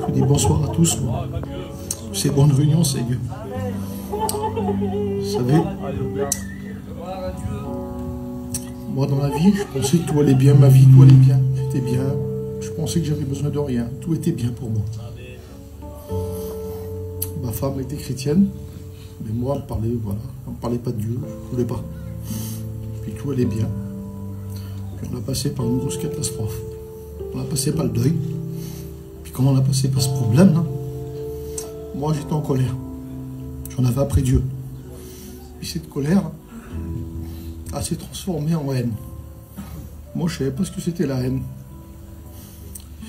Je dis bonsoir à tous. C'est bonne réunion, Seigneur. Vous savez, moi dans la vie, je pensais que tout allait bien, ma vie, tout allait bien. J'étais bien. Je pensais que j'avais besoin de rien. Tout était bien pour moi. Ma femme était chrétienne, mais moi, elle me parlait pas de Dieu, je ne voulais pas. Puis tout allait bien. Puis on a passé par une grosse catastrophe. On a passé par le deuil. Puis quand on a passé par ce problème, là, moi j'étais en colère. J'en avais après Dieu. Puis cette colère, elle s'est transformée en haine. Moi je ne savais pas ce que c'était la haine.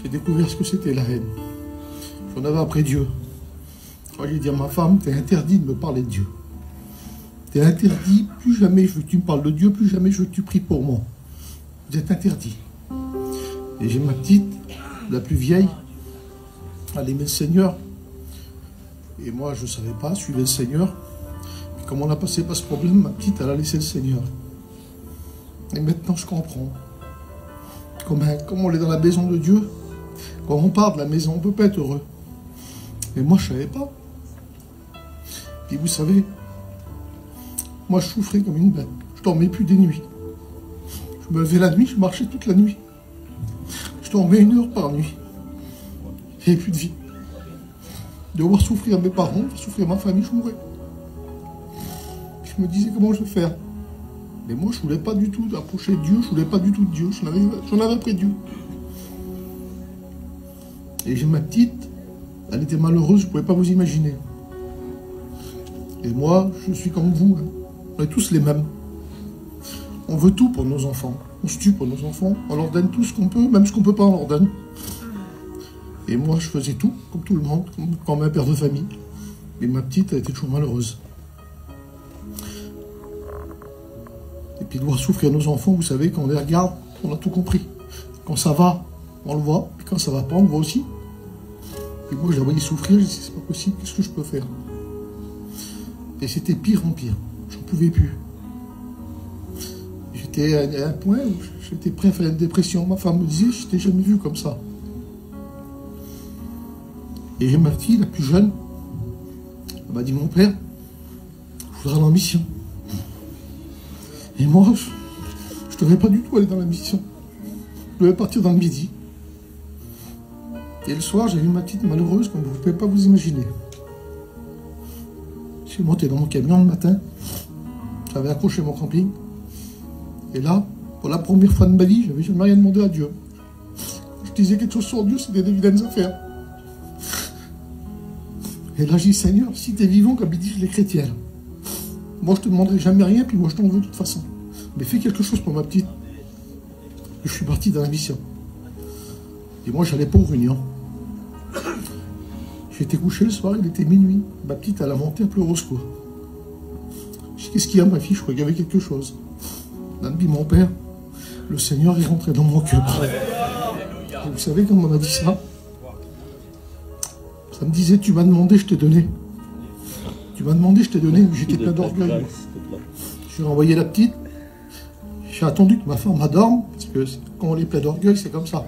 J'ai découvert ce que c'était la haine. J'en avais après Dieu. Quand j'ai dit à ma femme, t'es interdit de me parler de Dieu. T'es interdit, plus jamais je veux que tu me parles de Dieu, plus jamais je veux que tu pries pour moi. Vous êtes interdit. Et j'ai ma petite, la plus vieille, elle aimait le Seigneur. Et moi, je ne savais pas, je suivais le Seigneur. Et comme on a passé par ce problème, ma petite, elle a laissé le Seigneur. Et maintenant, je comprends. Comme on est dans la maison de Dieu, quand on part de la maison, on ne peut pas être heureux. Mais moi, je ne savais pas. Et vous savez, moi, je souffrais comme une bête. Je dormais plus des nuits. Je me levais la nuit, je marchais toute la nuit. Je dormais 1 heure par nuit. Il n'y avait plus de vie. De voir souffrir mes parents, souffrir ma famille, je mourais. Je me disais comment je vais faire. Mais moi, je ne voulais pas du tout approcher Dieu, je ne voulais pas du tout de Dieu. J'en avais après Dieu. Et j'ai ma petite, elle était malheureuse, je ne pouvais pas vous imaginer. Et moi, je suis comme vous. Hein. On est tous les mêmes. On veut tout pour nos enfants. On se tue pour nos enfants. On leur donne tout ce qu'on peut, même ce qu'on ne peut pas, on leur donne. Et moi, je faisais tout, comme tout le monde, comme un père de famille. Et ma petite, elle était toujours malheureuse. Et puis, de voir souffrir nos enfants, vous savez, quand on les regarde, on a tout compris. Quand ça va, on le voit. Et quand ça va pas, on le voit aussi. Et moi, je la voyais souffrir, je disais, c'est pas possible, qu'est-ce que je peux faire? Et c'était pire en pire. J'en pouvais plus. J'étais à un point où j'étais prêt à faire une dépression. Ma femme me disait, je t'ai jamais vu comme ça. Et j'ai ma fille, la plus jeune, elle m'a dit, mon père, je voudrais aller en mission. Et moi, je ne devais pas du tout aller dans la mission. Je devais partir dans le midi. Et le soir, j'ai vu ma petite malheureuse, comme vous ne pouvez pas vous imaginer. Je suis monté dans mon camion le matin. J'avais accroché mon camping. Et là, pour la première fois de ma vie, j'avais jamais rien demandé à Dieu. Je disais quelque chose sur Dieu, c'était des vilaines affaires. Et là, je dis, Seigneur, si tu es vivant, comme ils disent les chrétiens, moi, je te demanderai jamais rien, puis moi, je t'en veux de toute façon. Mais fais quelque chose pour ma petite. Je suis parti dans la mission. Et moi, j'allais pas aux réunions. J'étais couché le soir, il était minuit. Ma petite, elle a monté à pleurer au secours. Je dis, qu'est-ce qu'il y a, ma fille? Je crois qu'il y avait quelque chose. Elle m'a dit, mon père, le Seigneur est rentré dans mon cœur. Et vous savez comment on m'a dit ça? Ça me disait, tu m'as demandé, je t'ai donné. Tu m'as demandé, je t'ai donné. J'étais plein d'orgueil. J'ai renvoyé la petite. J'ai attendu que ma femme m'adorme, parce que quand on est plein d'orgueil, c'est comme ça.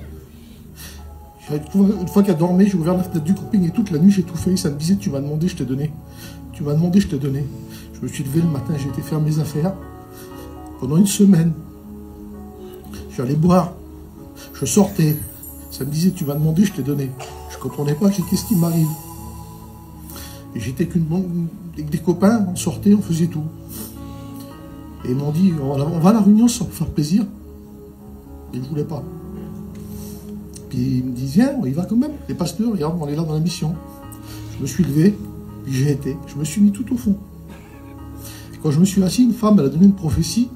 Une fois qu'elle dormait, j'ai ouvert la fenêtre du camping et toute la nuit, j'ai tout fait. Ça me disait, tu m'as demandé, je t'ai donné. Tu m'as demandé, je t'ai donné. Je me suis levé le matin, j'ai été faire mes affaires. Pendant 1 semaine, je suis allé boire. Je sortais. Ça me disait, tu m'as demandé, je t'ai donné. Je ne comprenais pas, qu'est-ce qui m'arrive. Et j'étais avec des copains, on sortait, on faisait tout. Et ils m'ont dit, on va à la réunion sans faire plaisir. Et je ne voulais pas. Puis ils me disent, viens, on y va quand même. Les pasteurs, regarde, on est là dans la mission. Je me suis levé, puis j'ai été. Je me suis mis tout au fond. Et quand je me suis assis, une femme, elle a donné une prophétie.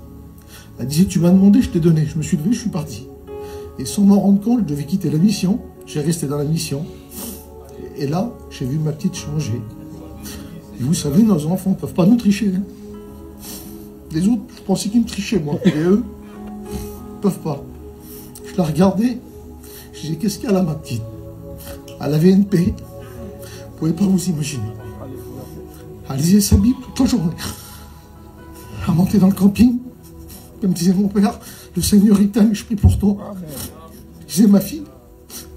Elle disait, tu m'as demandé, je t'ai donné. Je me suis levé, je suis parti. Et sans m'en rendre compte, je devais quitter la mission. J'ai resté dans la mission. Et là, j'ai vu ma petite changer. Et vous savez, nos enfants ne peuvent pas nous tricher. Hein. Les autres, je pensais qu'ils me trichaient, moi. Et eux, ils ne peuvent pas. Je la regardais. Je disais, qu'est-ce qu'il y a là, ma petite? Elle avait une paix. Vous ne pouvez pas vous imaginer. Elle lisait sa Bible toute la journée. Elle montait dans le camping. Elle me disait, mon père, le Seigneur il t'aime, je prie pour toi. Je disais, ma fille,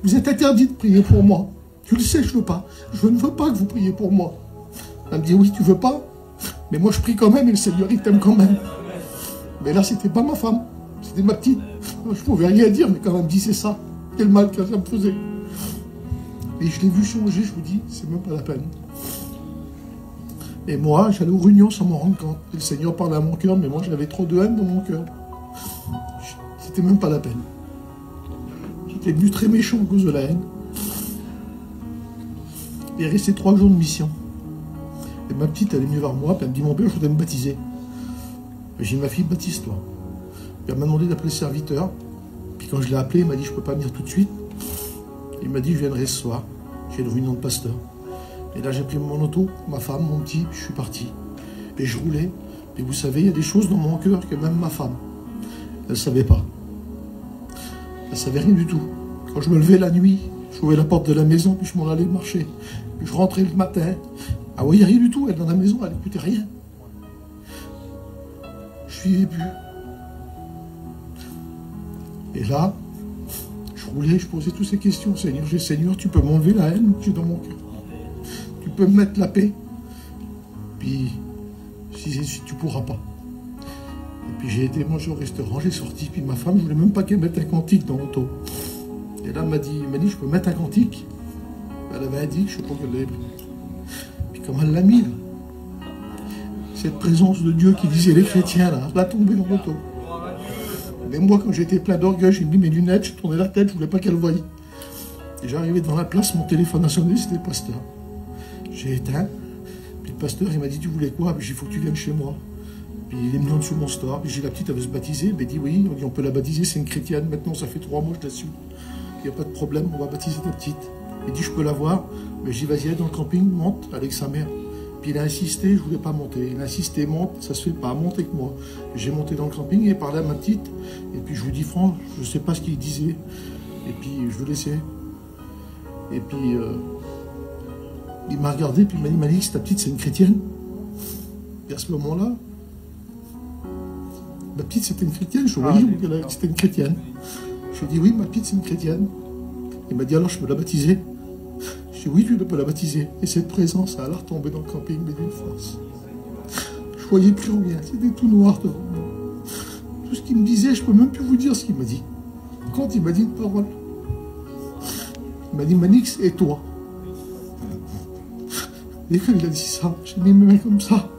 vous êtes interdit de prier pour moi. Tu le sais, je veux pas. Je ne veux pas que vous priez pour moi. Elle me dit, oui, tu veux pas? Mais moi, je prie quand même et le Seigneur, il t'aime quand même. Mais là, c'était pas ma femme. C'était ma petite. Je pouvais rien dire, mais quand elle me dit, c'est ça. Quel mal que ça me faisait. Et je l'ai vu changer, je vous dis, c'est même pas la peine. Et moi, j'allais aux réunions sans m'en rendre compte. Et le Seigneur parlait à mon cœur, mais moi, j'avais trop de haine dans mon cœur. C'était même pas la peine. J'étais devenu très méchant à cause de la haine. Il est resté 3 jours de mission. Et ma petite, elle est venue vers moi, puis elle me dit, mon père, je voudrais me baptiser. J'ai dit, ma fille, baptise-toi. Puis elle m'a demandé d'appeler le serviteur. Puis quand je l'ai appelé, il m'a dit, je peux pas venir tout de suite. Il m'a dit, je viendrai ce soir. J'ai une réunion de pasteur. Et là, j'ai pris mon auto, ma femme, mon petit, puis je suis parti. Et je roulais. Et vous savez, il y a des choses dans mon cœur que même ma femme, elle ne savait pas. Elle ne savait rien du tout. Quand je me levais la nuit, j'ouvrais la porte de la maison, puis je m'en allais marcher. Puis je rentrais le matin. Ah oui, il n'y a rien du tout. Elle, dans la maison, elle n'écoutait rien. Je vivais plus. Et là, je roulais, je posais toutes ces questions. Seigneur, Seigneur, tu peux m'enlever la haine que j'ai dans mon cœur. Tu peux me mettre la paix. Puis, si tu pourras pas. Et puis j'ai été manger au restaurant, j'ai sorti, puis ma femme, je voulais même pas qu'elle mette un cantique dans l'auto. Et là, elle m'a dit, je peux mettre un cantique. Elle avait dit, je sais pas qu'elle l'avait pris. Puis comme elle l'a mis, là, cette présence de Dieu qui disait les chrétiens, là, l'a tombé dans l'auto. Mais moi, quand j'étais plein d'orgueil, j'ai mis mes lunettes, j'ai tourné la tête, je voulais pas qu'elle voie. Et j'arrivais devant la place, mon téléphone a sonné, c'était le pasteur. J'ai éteint, puis le pasteur, il m'a dit, tu voulais quoi? Puis j'ai dit, il faut que tu viennes chez moi. Puis il est venu en dessous de mon store, puis j'ai la petite, elle veut se baptiser, mais il dit, oui, on peut la baptiser, c'est une chrétienne, maintenant ça fait 3 mois, je la suis. Il n'y a pas de problème, on va baptiser ta petite. Il dit, je peux la voir, mais je dis, vas-y, dans le camping, monte avec sa mère. Puis il a insisté, je voulais pas monter. Il a insisté, monte, ça se fait pas, monte avec moi. J'ai monté dans le camping et parlé à ma petite, et puis je vous dis, franc, je sais pas ce qu'il disait, et puis je le laissais. Et puis, il m'a regardé, puis il m'a dit, ta petite, c'est une chrétienne. Et à ce moment-là, ma petite, c'était une chrétienne. Je voyais que c'était une chrétienne. Je lui ai dit, oui, ma petite, c'est une chrétienne. Il m'a dit, alors, je peux la baptiser? Je lui ai dit, oui, tu peux la baptiser. Et cette présence, elle a retombé dans le camping, mais d'une force. Je ne voyais plus rien. C'était tout noir devant moi. Tout ce qu'il me disait, je ne peux même plus vous dire ce qu'il m'a dit. Quand il m'a dit une parole, il m'a dit, Manix, et toi? Et quand il a dit ça, j'ai mis mes mains comme ça.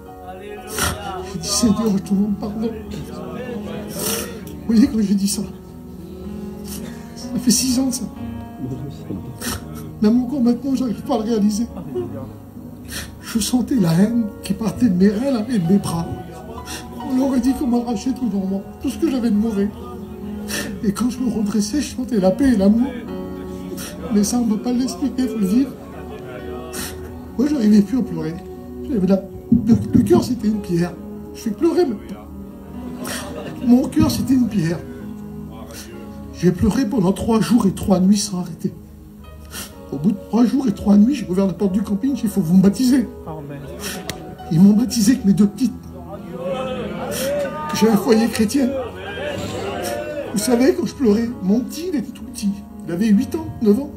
J'ai dit, Seigneur, je te demande pardon. Vous voyez, quand j'ai dit ça, ça fait 6 ans de ça. Même encore maintenant, je n'arrive pas à le réaliser. Je sentais la haine qui partait de mes reins et de mes bras. On aurait dit qu'on m'arrachait tout dans moi, tout ce que j'avais de mauvais. Et quand je me redressais, je sentais la paix et l'amour. Mais ça, on ne peut pas l'expliquer, il faut le vivre. Moi, je n'arrivais plus à pleurer. Le cœur, c'était une pierre. Je fais pleurer maintenant. Mon cœur, c'était une pierre. J'ai pleuré pendant 3 jours et 3 nuits sans arrêter. Au bout de 3 jours et 3 nuits, j'ai ouvert la porte du camping, j'ai dit, il faut que vous me baptisez. Ils m'ont baptisé avec mes 2 petites. J'ai un foyer chrétien. Vous savez, quand je pleurais, mon petit, il était tout petit. Il avait 8 ans, 9 ans.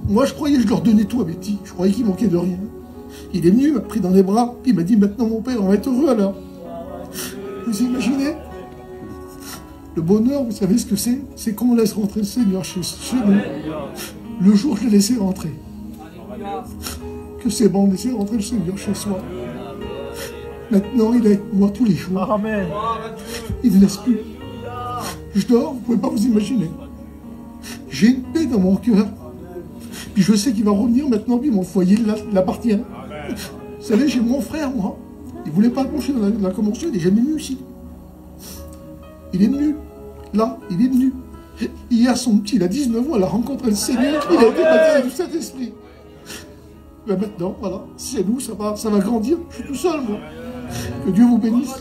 Moi, je croyais que je leur donnais tout à mes petits. Je croyais qu'il manquait de rien. Il est venu, il m'a pris dans les bras, puis il m'a dit, maintenant, mon père, on va être heureux alors. Vous imaginez? Le bonheur, vous savez ce que c'est? C'est qu'on laisse rentrer le Seigneur chez nous. Le jour où je l'ai laissé rentrer. Que c'est bon de laisser rentrer le Seigneur chez soi. Maintenant, il est avec moi tous les jours. Amen. Il ne laisse plus. Je dors, vous ne pouvez pas vous imaginer. J'ai une paix dans mon cœur. Puis je sais qu'il va revenir maintenant, puis mon foyer l'appartient. Vous savez, j'ai mon frère, moi. Il ne voulait pas pencher dans la convention, il n'est jamais venu ici. Il est venu. Là, il est venu. Hier, son petit, il a 19 ans, il a rencontré le Seigneur, il a été baptisé du Saint-Esprit. Mais maintenant, voilà, c'est nous, ça va grandir. Je suis tout seul, moi. Que Dieu vous bénisse.